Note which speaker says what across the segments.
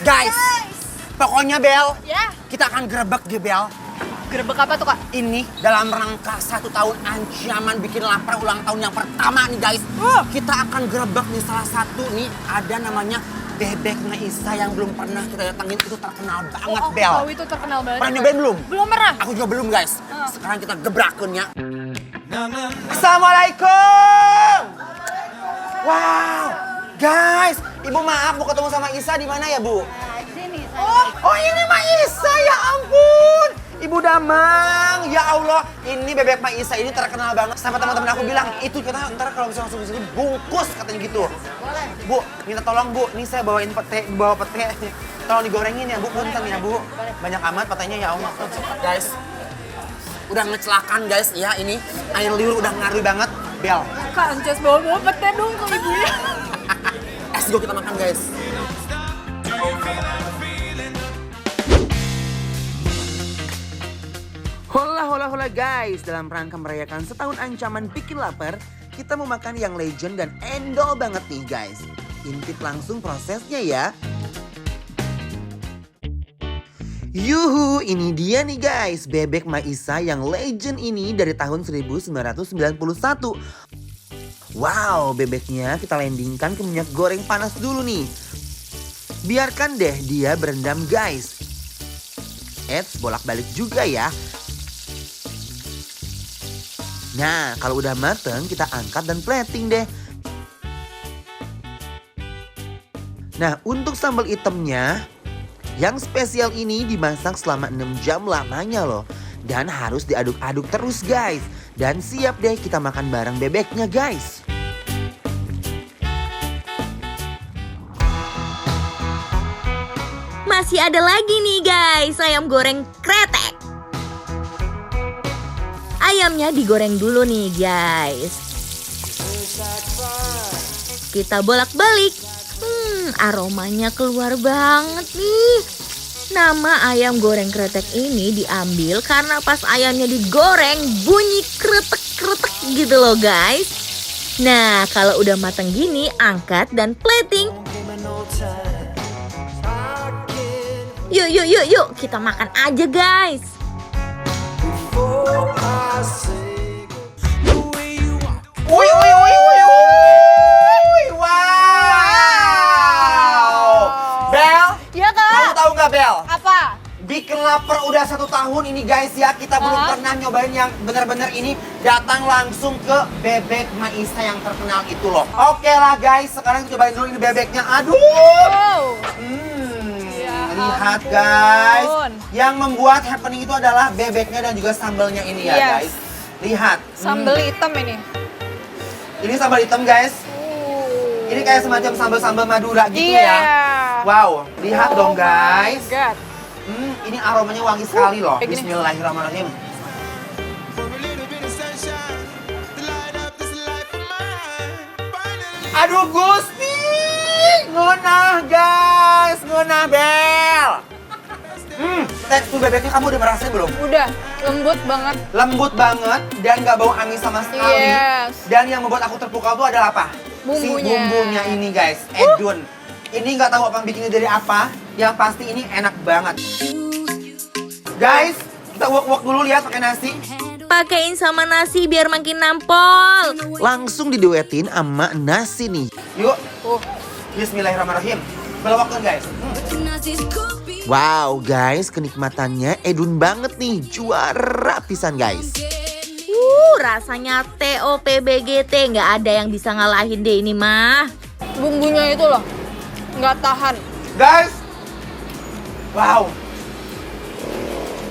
Speaker 1: Guys, pokoknya Bel,
Speaker 2: Ya.
Speaker 1: kita akan gerebek deh Bel.
Speaker 2: Gerebek apa tuh, Kak?
Speaker 1: Ini dalam rangka 1 tahun ancaman bikin lapar ulang tahun yang pertama nih guys. Kita akan gerebek nih salah satu nih ada namanya Bebek Maisa yang belum pernah kita datangin, itu terkenal banget Bel.
Speaker 2: Tahu itu terkenal banget.
Speaker 1: Pernah nyobain belum?
Speaker 2: Belum pernah.
Speaker 1: Aku juga belum guys. Sekarang kita gebrakin ya. Assalamualaikum. Wow, guys, Ibu maaf mau ketemu sama Isa di mana ya Bu?
Speaker 2: Sini.
Speaker 1: Oh ini Mak Isa, ya ampun. Ibu Damang, ya Allah. Ini Bebek Mak Isa ini terkenal banget. Sama teman-teman aku bilang, itu kita ntar kalau bisa langsung kesini bungkus katanya gitu.
Speaker 2: Boleh.
Speaker 1: Bu, minta tolong Bu, ini saya bawain bawa pete. Tolong digorengin ya Bu, punten ya Bu. Banyak amat petenya ya Allah. Guys, udah ngecelakan guys ya ini. Air liur udah ngaruh banget. Bel,
Speaker 2: Kak, Anjas bawa pete dong ke ibunya.
Speaker 1: let's go kita makan guys. Hola guys, dalam rangka merayakan setahun ancaman bikin lapar, kita mau makan yang legend dan endol banget nih guys. Intip langsung prosesnya ya. Yuhu, ini dia nih guys, Bebek Maisa yang legend ini dari tahun 1991. Wow, bebeknya kita landingkan ke minyak goreng panas dulu nih. Biarkan deh dia berendam guys. Eits, bolak-balik juga ya. Nah, kalau udah mateng kita angkat dan plating deh. Nah, untuk sambal hitamnya, yang spesial ini dimasak selama 6 jam lamanya loh. Dan harus diaduk-aduk terus guys. Dan siap deh kita makan bareng bebeknya guys.
Speaker 3: Masih ada lagi nih guys, ayam goreng kretek. Ayamnya digoreng dulu nih guys. Kita bolak-balik. Aromanya keluar banget nih. Nama ayam goreng kretek ini diambil karena pas ayamnya digoreng bunyi kretek-kretek gitu loh guys. Nah, kalau udah matang gini, angkat dan plating. Yuk, kita makan aja guys.
Speaker 1: Wih, wow. Bel,
Speaker 2: Iya, Kak.
Speaker 1: kamu tahu nggak Bel?
Speaker 2: Apa?
Speaker 1: Bikin lapar udah 1 tahun ini guys ya. Kita belum pernah nyobain yang bener-bener ini. Datang langsung ke Bebek Maisa yang terkenal itu loh. Oke lah guys, sekarang cobain dulu ini bebeknya. Aduh.
Speaker 2: Wow.
Speaker 1: Lihat
Speaker 2: ampun.
Speaker 1: guys. Yang membuat happening itu adalah bebeknya dan juga sambalnya ini ya
Speaker 2: Yes.
Speaker 1: guys. Lihat.
Speaker 2: Sambal hitam ini.
Speaker 1: Ini sambal hitam guys. Ini kayak semacam sambal-sambal Madura gitu
Speaker 2: Iya.
Speaker 1: ya. Wow, lihat dong guys.
Speaker 2: Oh my God.
Speaker 1: Ini aromanya wangi sekali loh.
Speaker 2: kayak gini.
Speaker 1: Bismillahirrahmanirrahim. Aduh Gusti, ngonah guys, ngonah Bel. Tekstur bebeknya kamu udah merasa belum?
Speaker 2: Udah, lembut banget.
Speaker 1: Lembut banget dan nggak bau amis sama sekali.
Speaker 2: Yes.
Speaker 1: Dan yang membuat aku terpukau tuh adalah apa? Si
Speaker 2: Bumbunya.
Speaker 1: bumbunya ini guys, edun. Ini nggak tahu apa bikinnya dari apa. Yang pasti ini enak banget. Guys, kita uak-uak dulu lihat pakai nasi.
Speaker 3: Pakein sama nasi biar makin nampol.
Speaker 1: Langsung diduetin sama nasi nih. Yuk. Bismillahirrahmanirrahim. Belawakkan guys. Wow guys, kenikmatannya edun banget nih. Juara pisan guys.
Speaker 3: Rasanya TOPBGT, nggak ada yang bisa ngalahin deh ini mah.
Speaker 2: Bumbunya itu loh, nggak tahan.
Speaker 1: Guys. Wow.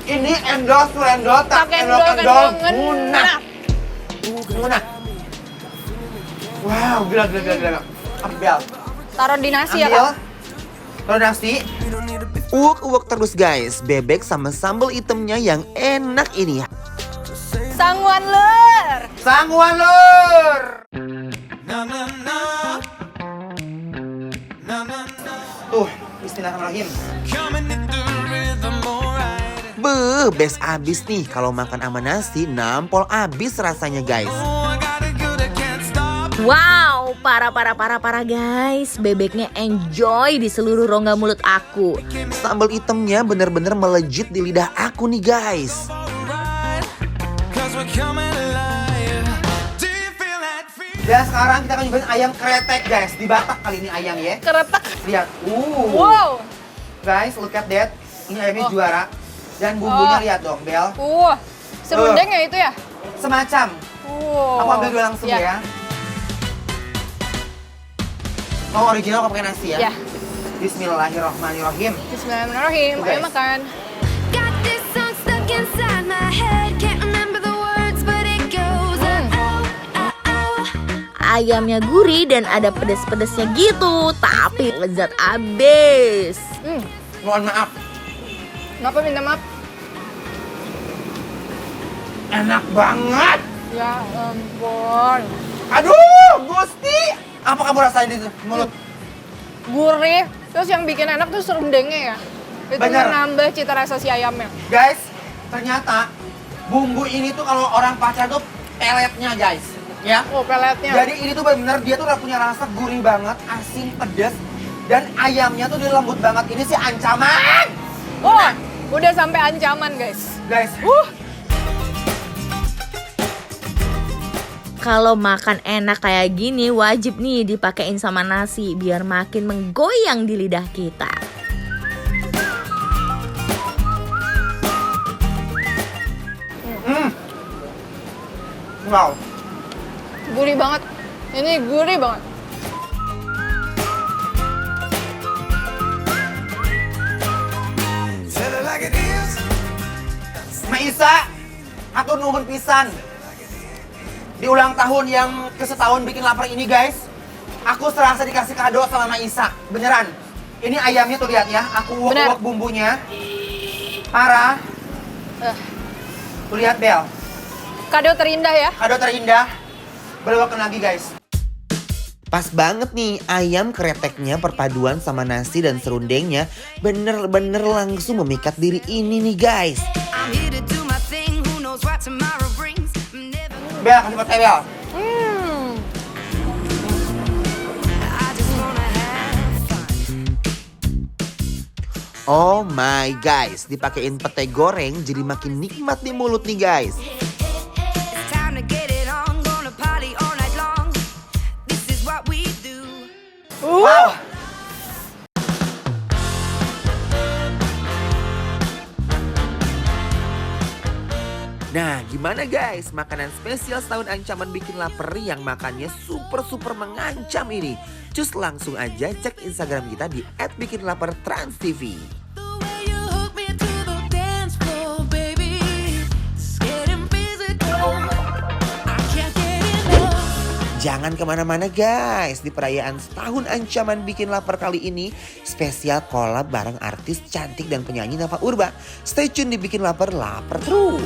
Speaker 1: Ini endol to endol, tak endol munah. Munah. Wow, gila. Ambil.
Speaker 2: Taruh di nasi ya,
Speaker 1: Ambil.
Speaker 2: Kak?
Speaker 1: Taruh nasi. Uwek-uwek terus guys, bebek sama sambal hitamnya yang enak ini.
Speaker 2: Sangguan lur.
Speaker 1: Sangguan lur. Tuh, bismillahirrahmanirrahim. Beuh, best abis nih kalau makan sama nasi, nampol abis rasanya guys.
Speaker 3: Wow, parah guys. Bebeknya enjoy di seluruh rongga mulut aku.
Speaker 1: Sambal hitamnya bener-bener melejit di lidah aku nih guys. Dan sekarang kita akan nyobain ayam kretek guys. Di Batak kali ini ayam ya.
Speaker 2: Keretak.
Speaker 1: Lihat.
Speaker 2: Wow.
Speaker 1: Guys, look at that. Ini ayamnya juara. Dan bumbunya lihat dong, Bel.
Speaker 2: Serundeng ya itu ya?
Speaker 1: Semacam. Aku ambil dulu langsung ya. Oh, original kok pakai nasi ya?
Speaker 2: Ya.
Speaker 1: Bismillahirrahmanirrahim.
Speaker 2: Bismillahirrahmanirrahim.
Speaker 1: Guys.
Speaker 2: Ayo makan.
Speaker 4: Got this song stuck inside my head. Can't remember the words, but it goes
Speaker 3: Ayamnya gurih dan ada pedes-pedesnya gitu, tapi lezat abis.
Speaker 1: Mohon maaf.
Speaker 2: Kenapa minta maaf?
Speaker 1: Enak banget.
Speaker 2: Ya ampun.
Speaker 1: Aduh, Gusti. Apa kamu rasain di mulut?
Speaker 2: Gurih. Terus yang bikin enak tuh serundengnya ya. Itu
Speaker 1: Bener.
Speaker 2: menambah cita rasa si ayamnya.
Speaker 1: Guys, ternyata bumbu ini tuh kalau orang pacar tuh peletnya guys. Ya.
Speaker 2: Oh, peletnya.
Speaker 1: Jadi ini tuh benar-benar dia tuh udah punya rasa gurih banget, asin, pedas. Dan ayamnya tuh dia lembut banget. Ini sih ancaman.
Speaker 2: Oh, udah sampai ancaman guys.
Speaker 1: Guys.
Speaker 3: Kalau makan enak kayak gini wajib nih dipakein sama nasi biar makin menggoyang di lidah kita.
Speaker 1: Wow.
Speaker 2: Gurih banget. Ini gurih banget.
Speaker 1: Maisa, aku nuhun pisan. Di ulang tahun yang ke-setahun bikin lapar ini guys, aku serasa dikasih kado sama Maisa. Beneran. Ini ayamnya tuh lihat ya, aku uak-uak bumbunya. Parah. Tuh lihat Bel.
Speaker 2: Kado terindah ya.
Speaker 1: Kado terindah. Berwakan lagi guys. Pas banget nih, ayam kreteknya perpaduan sama nasi dan serundengnya bener-bener langsung memikat diri ini nih guys.
Speaker 4: I'm here to do my thing. Who knows what tomorrow brings? I'm never.
Speaker 1: Bel, kasih buat saya Bel.
Speaker 4: I just wanna have fun.
Speaker 1: Oh my guys, dipakein pete goreng jadi makin nikmat di mulut nih guys.
Speaker 4: It's time to get it on. Gonna party all night long. This is what we do.
Speaker 1: Wow. Nah, gimana guys? Makanan spesial setahun ancaman bikin lapar yang makannya super mengancam ini. Cus langsung aja cek Instagram kita di @bikinlapertransTV.
Speaker 4: The way you hook me to the dance floor, baby. It's getting physical. I can't get enough.
Speaker 1: Jangan kemana-mana guys. Di perayaan setahun ancaman bikin lapar kali ini spesial collab bareng artis cantik dan penyanyi Nafa Urba. Stay tune di Bikin Lapar, lapar terus.